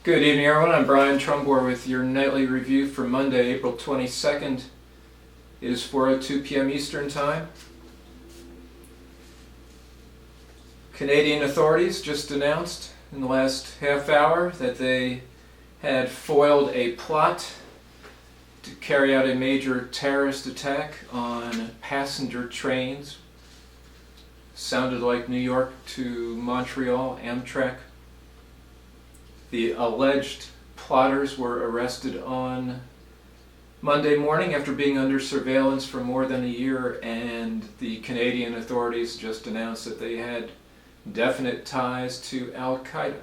Good evening, everyone. I'm Brian Trumbore with your nightly review for Monday, April 22nd. It is 4:02 p.m. Eastern Time. Canadian authorities just announced in the last half hour that they had foiled a plot to carry out a major terrorist attack on passenger trains. Sounded like New York to Montreal Amtrak. The alleged plotters were arrested on Monday morning after being under surveillance for more than a year, and the Canadian authorities just announced that they had definite ties to Al-Qaeda.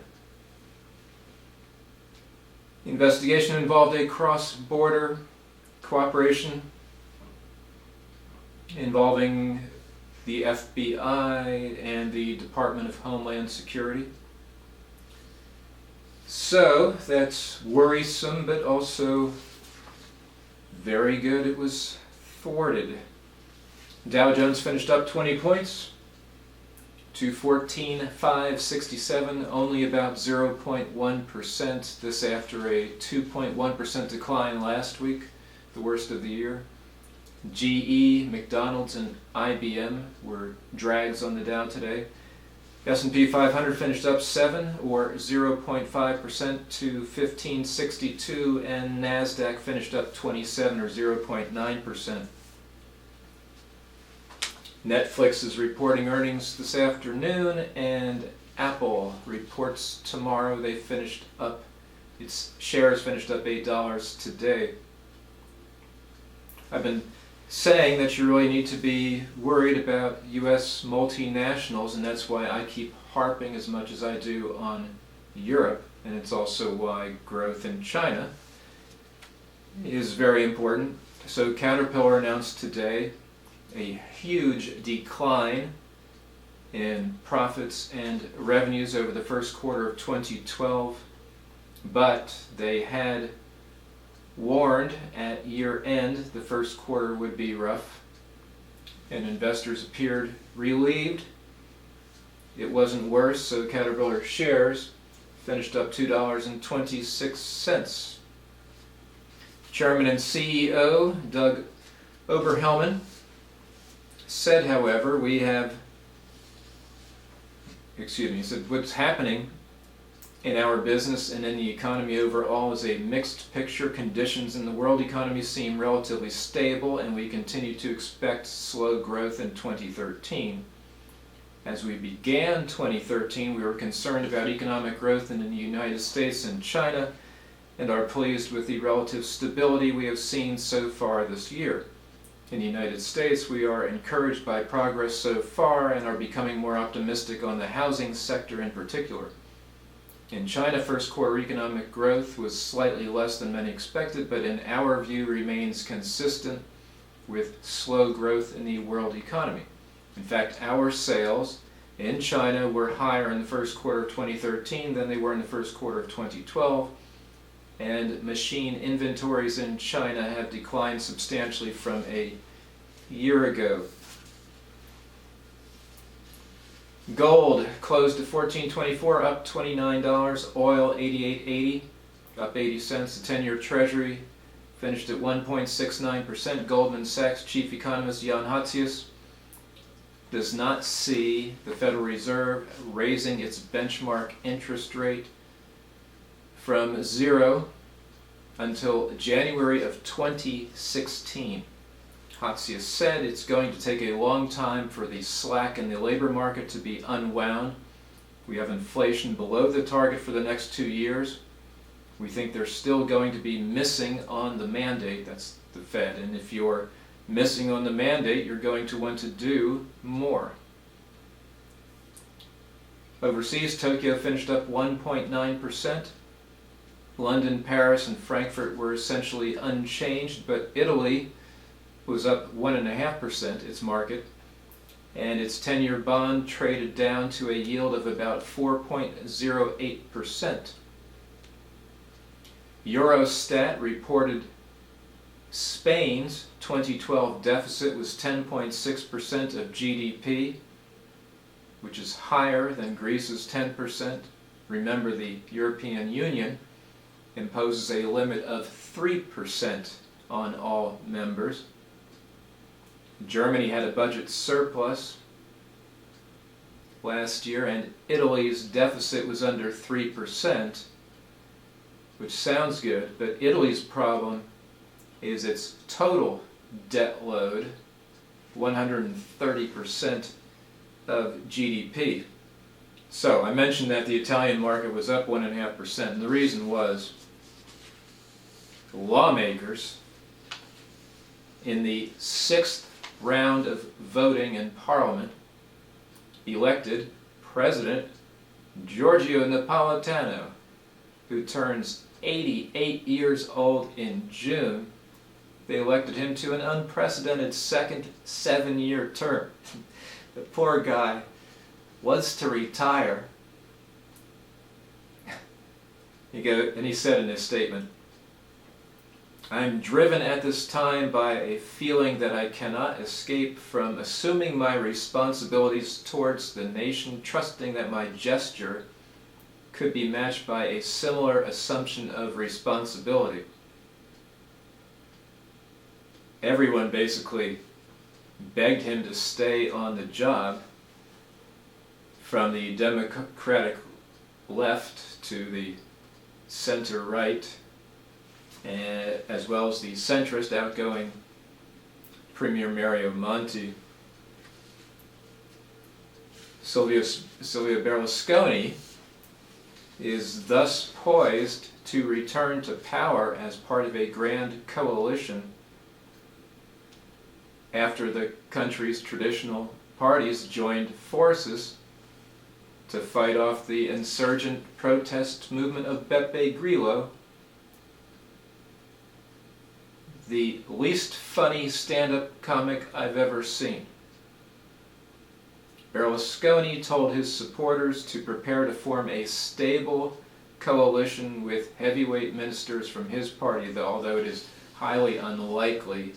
The investigation involved a cross-border cooperation involving the FBI and the Department of Homeland Security. So that's worrisome, but also very good. It was thwarted. Dow Jones finished up 20 points to 14,567, only about 0.1%. This after a 2.1% decline last week, the worst of the year. GE, McDonald's, and IBM were drags on the Dow today. S&P 500 finished up 7 or 0.5% to 1562, and NASDAQ finished up 27 or 0.9%. Netflix is reporting earnings this afternoon, and Apple reports tomorrow. Its shares finished up $8 today. I've been saying that you really need to be worried about U.S. multinationals, and that's why I keep harping as much as I do on Europe, and it's also why growth in China is very important. So Caterpillar announced today a huge decline in profits and revenues over the first quarter of 2012, but they had warned at year end the first quarter would be rough, and investors appeared relieved. It wasn't worse, so Caterpillar shares finished up $2.26. Chairman and CEO Doug Oberhelman said, however, he said, what's happening in our business and in the economy overall is a mixed picture. Conditions in the world economy seem relatively stable, and we continue to expect slow growth in 2013. As we began 2013, we were concerned about economic growth in the United States and China, and are pleased with the relative stability we have seen so far this year. In the United States, we are encouraged by progress so far and are becoming more optimistic on the housing sector in particular. In China, first quarter economic growth was slightly less than many expected, but in our view remains consistent with slow growth in the world economy. In fact, our sales in China were higher in the first quarter of 2013 than they were in the first quarter of 2012, and machine inventories in China have declined substantially from a year ago. Gold closed at $14.24, up $29. Oil $88.80, up 80 cents. The 10-year Treasury finished at 1.69%. Goldman Sachs chief economist Jan Hatzius does not see the Federal Reserve raising its benchmark interest rate from 0 until January of 2016. Hatzius said it's going to take a long time for the slack in the labor market to be unwound. We have inflation below the target for the next 2 years. We think they're still going to be missing on the mandate, that's the Fed, and if you're missing on the mandate, you're going to want to do more. Overseas, Tokyo finished up 1.9%. London, Paris, and Frankfurt were essentially unchanged, but Italy was up 1.5%, its market, and its 10-year bond traded down to a yield of about 4.08%. Eurostat reported Spain's 2012 deficit was 10.6% of GDP, which is higher than Greece's 10%. Remember, the European Union imposes a limit of 3% on all members. Germany had a budget surplus last year, and Italy's deficit was under 3%, which sounds good, but Italy's problem is its total debt load, 130% of GDP. So I mentioned that the Italian market was up 1.5%, and the reason was lawmakers in the 6th round of voting in Parliament elected President Giorgio Napolitano, who turns 88 years old in June. They elected him to an unprecedented second 7-year term. The poor guy was to retire. He said in his statement, "I am driven at this time by a feeling that I cannot escape from assuming my responsibilities towards the nation, trusting that my gesture could be matched by a similar assumption of responsibility." Everyone basically begged him to stay on the job, from the Democratic left to the center right, as well as the centrist outgoing Premier Mario Monti. Silvio Berlusconi is thus poised to return to power as part of a grand coalition after the country's traditional parties joined forces to fight off the insurgent protest movement of Beppe Grillo, the least funny stand-up comic I've ever seen. Berlusconi told his supporters to prepare to form a stable coalition with heavyweight ministers from his party, although it is highly unlikely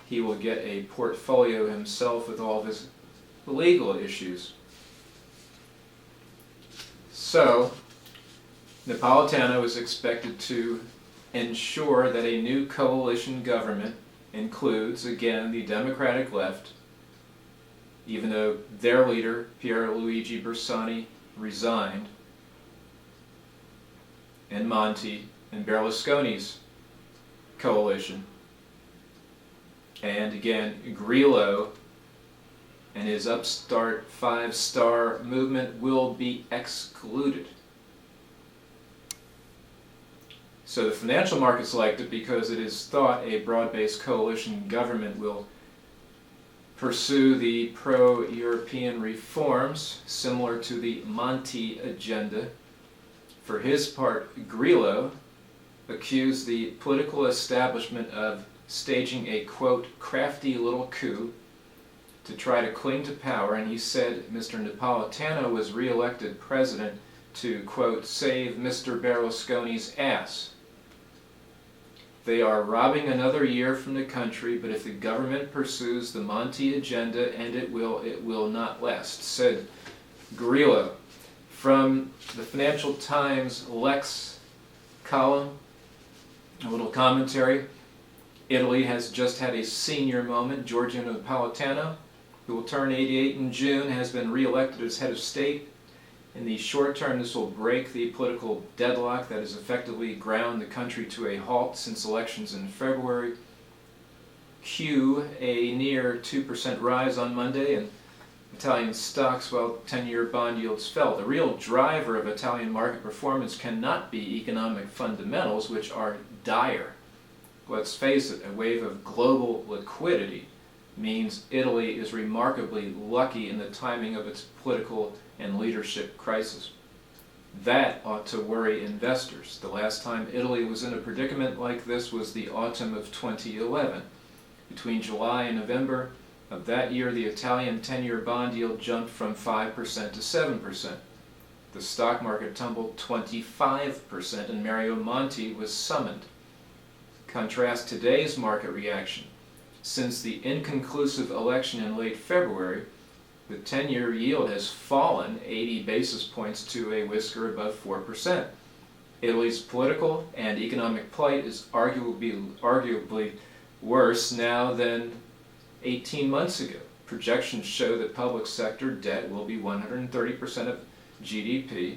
he will get a portfolio himself with all of his legal issues. So, Napolitano is expected to ensure that a new coalition government includes, again, the Democratic left, even though their leader, Pierluigi Bersani, resigned, and Monti and Berlusconi's coalition. And again, Grillo and his upstart five-star movement will be excluded. So the financial markets liked it because it is thought a broad-based coalition government will pursue the pro-European reforms similar to the Monti agenda. For his part, Grillo accused the political establishment of staging a, quote, crafty little coup to try to cling to power, and he said Mr. Napolitano was re-elected president to, quote, save Mr. Berlusconi's ass. They are robbing another year from the country, but if the government pursues the Monti agenda, and it will not last, said Grillo. From the Financial Times Lex column, a little commentary. Italy has just had a senior moment. Giorgio Napolitano, who will turn 88 in June, has been re-elected as head of state. In the short term, this will break the political deadlock that has effectively ground the country to a halt since elections in February. Q, a near 2% rise on Monday in Italian stocks while 10-year bond yields fell. The real driver of Italian market performance cannot be economic fundamentals, which are dire. Let's face it, a wave of global liquidity means Italy is remarkably lucky in the timing of its political and leadership crisis. That ought to worry investors. The last time Italy was in a predicament like this was the autumn of 2011. Between July and November of that year, the Italian 10-year bond yield jumped from 5% to 7%. The stock market tumbled 25%, and Mario Monti was summoned. Contrast today's market reaction. Since the inconclusive election in late February, the 10-year yield has fallen 80 basis points to a whisker above 4%. Italy's political and economic plight is arguably worse now than 18 months ago. Projections show that public sector debt will be 130% of GDP,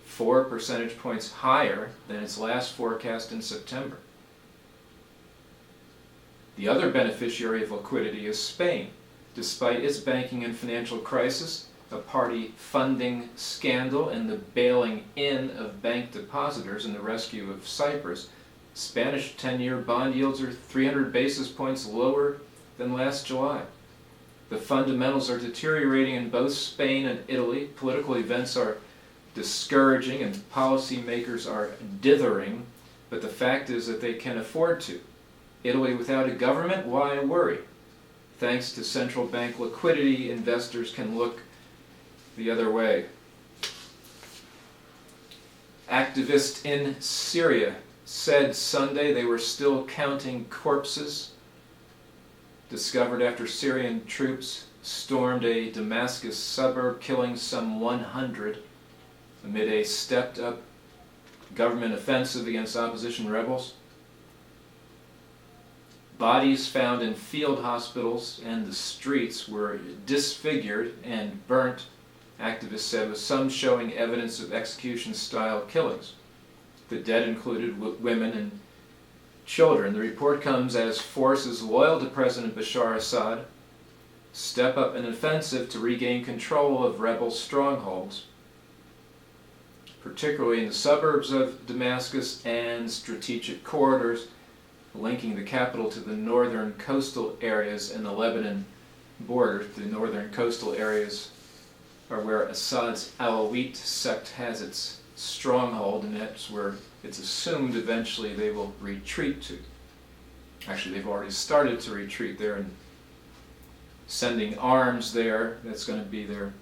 4 percentage points higher than its last forecast in September. The other beneficiary of liquidity is Spain. Despite its banking and financial crisis, a party funding scandal, and the bailing in of bank depositors and the rescue of Cyprus, Spanish 10-year bond yields are 300 basis points lower than last July. The fundamentals are deteriorating in both Spain and Italy. Political events are discouraging and policymakers are dithering, but the fact is that they can afford to. Italy without a government? Why worry? Thanks to central bank liquidity, investors can look the other way. Activists in Syria said Sunday they were still counting corpses discovered after Syrian troops stormed a Damascus suburb, killing some 100 amid a stepped-up government offensive against opposition rebels. Bodies found in field hospitals and the streets were disfigured and burnt, activists said, with some showing evidence of execution-style killings. The dead included women and children. The report comes as forces loyal to President Bashar Assad step up an offensive to regain control of rebel strongholds, particularly in the suburbs of Damascus and strategic corridors linking the capital to the northern coastal areas and the Lebanon border. The northern coastal areas are where Assad's Alawite sect has its stronghold, and that's where it's assumed eventually they will retreat to. Actually, they've already started to retreat there and sending arms there. That's going to be their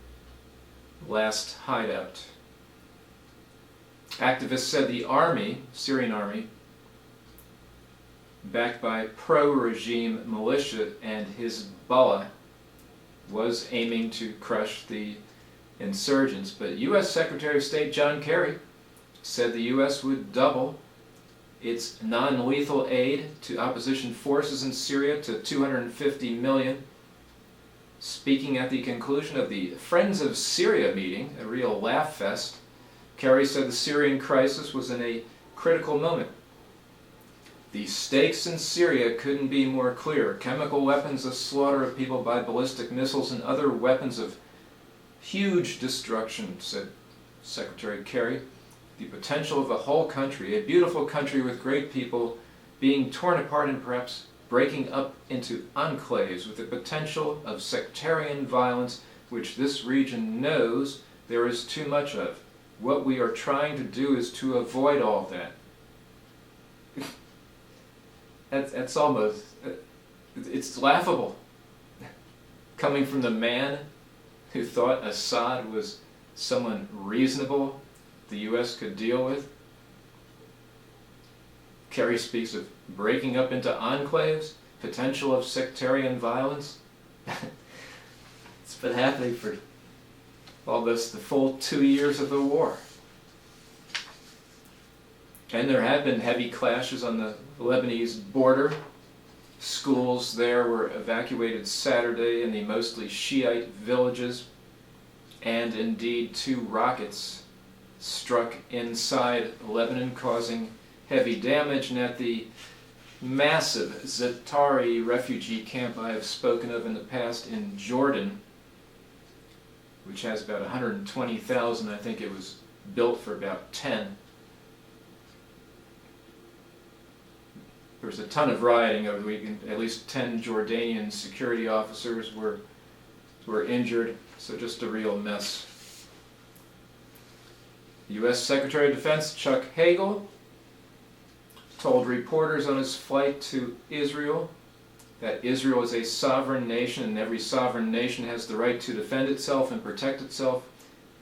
last hideout. Activists said the army, Syrian army, backed by pro-regime militia and Hezbollah, was aiming to crush the insurgents. But U.S. Secretary of State John Kerry said the U.S. would double its non-lethal aid to opposition forces in Syria to $250 million. Speaking at the conclusion of the Friends of Syria meeting, a real laugh fest, Kerry said the Syrian crisis was in a critical moment. The stakes in Syria couldn't be more clear. Chemical weapons, the slaughter of people by ballistic missiles, and other weapons of huge destruction, said Secretary Kerry. The potential of a whole country, a beautiful country with great people, being torn apart and perhaps breaking up into enclaves with the potential of sectarian violence, which this region knows there is too much of. What we are trying to do is to avoid all that. That's almost, it's laughable. Coming from the man who thought Assad was someone reasonable the U.S. could deal with. Kerry speaks of breaking up into enclaves, potential of sectarian violence. It's been happening for almost the full 2 years of the war. And there have been heavy clashes on the Lebanese border. Schools there were evacuated Saturday in the mostly Shiite villages, and indeed 2 rockets struck inside Lebanon, causing heavy damage. And at the massive Zatari refugee camp I have spoken of in the past in Jordan, which has about 120,000, I think it was built for about 10. There was a ton of rioting over the weekend. At least 10 Jordanian security officers were injured, so just a real mess. U.S. Secretary of Defense Chuck Hagel told reporters on his flight to Israel that Israel is a sovereign nation and every sovereign nation has the right to defend itself and protect itself.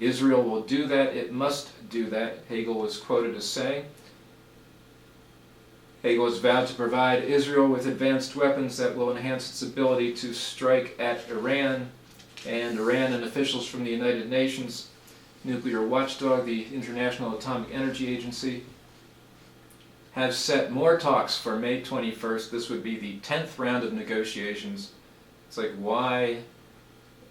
Israel will do that. It must do that, Hagel was quoted as saying. Hagel has vowed to provide Israel with advanced weapons that will enhance its ability to strike at Iran, and officials from the United Nations nuclear watchdog, the International Atomic Energy Agency, have set more talks for May 21st. This would be the 10th round of negotiations. It's like, why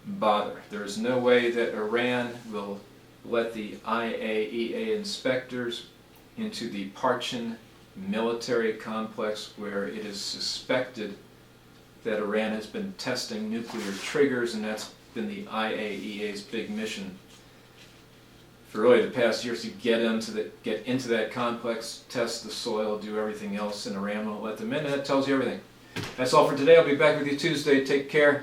bother? There is no way that Iran will let the IAEA inspectors into the Parchin military complex, where it is suspected that Iran has been testing nuclear triggers, and that's been the IAEA's big mission for really the past years, to get into that complex, test the soil, do everything else, and Iran won't let them in, and that tells you everything. That's all for today. I'll be back with you Tuesday. Take care.